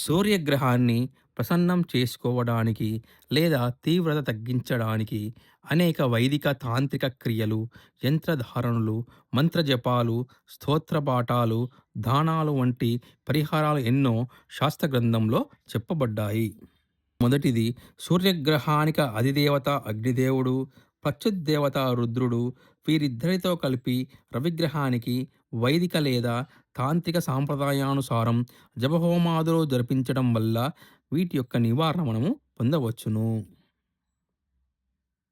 సూర్యగ్రహాన్ని ప్రసన్నం చేసుకోవడానికి లేదా తీవ్రత తగ్గించడానికి అనేక వైదిక తాంత్రిక క్రియలు, యంత్రధారణలు, మంత్రజపాలు, స్తోత్రపాఠాలు, దానాలు వంటి పరిహారాలు ఎన్నో శాస్త్ర గ్రంథంలో చెప్పబడ్డాయి. మొదటిది, సూర్యగ్రహానికి అధిదేవత అగ్నిదేవుడు, ప్రత్యుత్ రుద్రుడు. వీరిద్దరితో కలిపి రవిగ్రహానికి వైదిక లేదా తాంత్రిక సాంప్రదాయానుసారం జపహోమాదులు జరిపించడం వల్ల వీటి యొక్క నివారణ మనము పొందవచ్చును.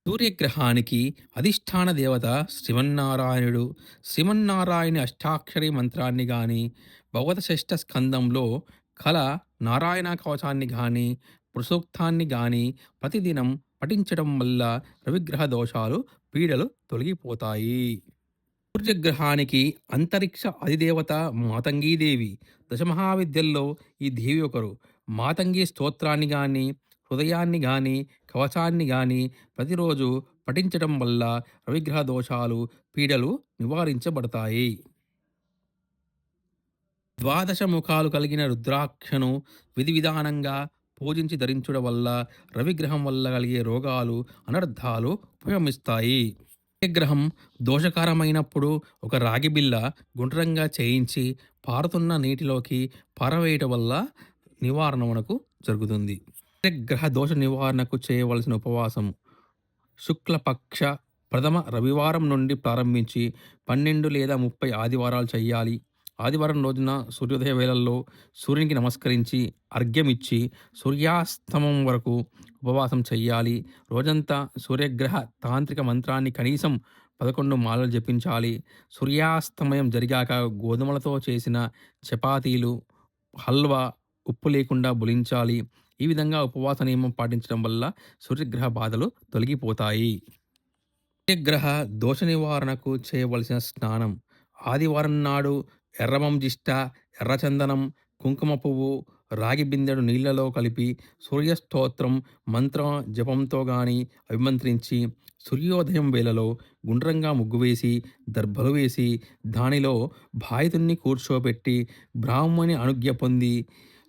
సూర్యగ్రహానికి అధిష్టాన దేవత శ్రీమన్నారాయణుడు. శ్రీమన్నారాయణ అష్టాక్షరి మంత్రాన్ని గాని, భగవత షష్ఠ స్కందంలో కల నారాయణ కవచాన్ని గాని, పురుషోక్తాన్ని గాని ప్రతిదినం పఠించడం వల్ల రవిగ్రహ దోషాలు, పీడలు తొలగిపోతాయి. సూర్యగ్రహానికి అంతరిక్ష అధిదేవత మాతంగీదేవి. దశమహావిద్యల్లో ఈ దేవి ఒకరు. మాతంగి స్తోత్రాన్ని గాని, హృదయాన్ని గాని, కవచాన్ని గాని ప్రతిరోజు పఠించడం వల్ల రవిగ్రహ దోషాలు, పీడలు నివారించబడతాయి. ద్వాదశ ముఖాలు కలిగిన రుద్రాక్షను విధి విధానంగా పూజించి ధరించుట వల్ల రవిగ్రహం వల్ల కలిగే రోగాలు, అనర్థాలు ఉపశమిస్తాయి. గ్రహం దోషకరమైనప్పుడు ఒక రాగి బిల్ల గుండ్రంగా చేయించి పారుతున్న నీటిలోకి పారవేయటం వల్ల నివారణ మనకు జరుగుతుంది. గ్రహ దోష నివారణకు చేయవలసిన ఉపవాసం శుక్లపక్ష ప్రథమ రవివారం నుండి ప్రారంభించి 12 లేదా 30 ఆదివారాలు చేయాలి. ఆదివారం రోజున సూర్యోదయ వేళల్లో సూర్యునికి నమస్కరించి అర్ఘ్యమిచ్చి సూర్యాస్తమం వరకు ఉపవాసం చెయ్యాలి. రోజంతా సూర్యగ్రహ తాంత్రిక మంత్రాన్ని కనీసం 11 మాలలు జపించాలి. సూర్యాస్తమయం జరిగాక గోధుమలతో చేసిన చపాతీలు, హల్వా ఉప్పు లేకుండా భుజించాలి. ఈ విధంగా ఉపవాస నియమం పాటించడం వల్ల సూర్యగ్రహ బాధలు తొలగిపోతాయి. సూర్యగ్రహ దోష నివారణకు చేయవలసిన స్నానం ఆదివారం నాడు ఎర్రమంజిష్ట, ఎర్రచందనం, కుంకుమ పువ్వు, రాగి బిందెడు నీళ్లలో కలిపి సూర్యస్తోత్రం మంత్ర జపంతో గాని అభిమంత్రించి సూర్యోదయం వేళలో గుండ్రంగా ముగ్గు వేసి దర్భలు వేసి దానిలో బాధితుణ్ణి కూర్చోబెట్టి బ్రాహ్మణి అనుజ్ఞ పొంది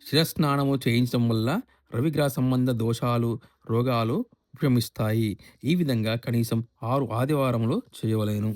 శిరస్నానము చేయించడం వల్ల రవిగ్రహ సంబంధ దోషాలు, రోగాలు ఉపశమిస్తాయి. ఈ విధంగా కనీసం 6 ఆదివారములు చేయవలెను.